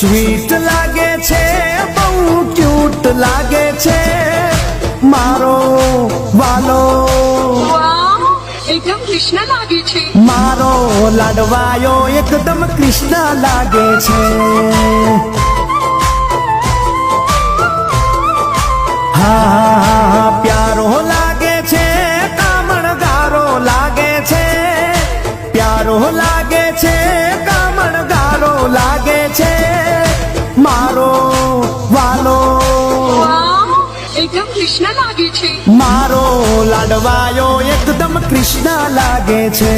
sweet લાગે છે બહુ ક્યુટ લાગે છે મારો વાલો વાહ એકદમ કૃષ્ણ લાગે છે મારો લાડવાયો એકદમ કૃષ્ણ લાગે છે હા પ્યારો લાગે છે કામણગારો લાગે છે પ્યારો લાગે છે કામણગારો લાગે છે મારો વાલો વાહ એકદમ કૃષ્ણ લાગે છે મારો લાડવાયો એકદમ કૃષ્ણ લાગે છે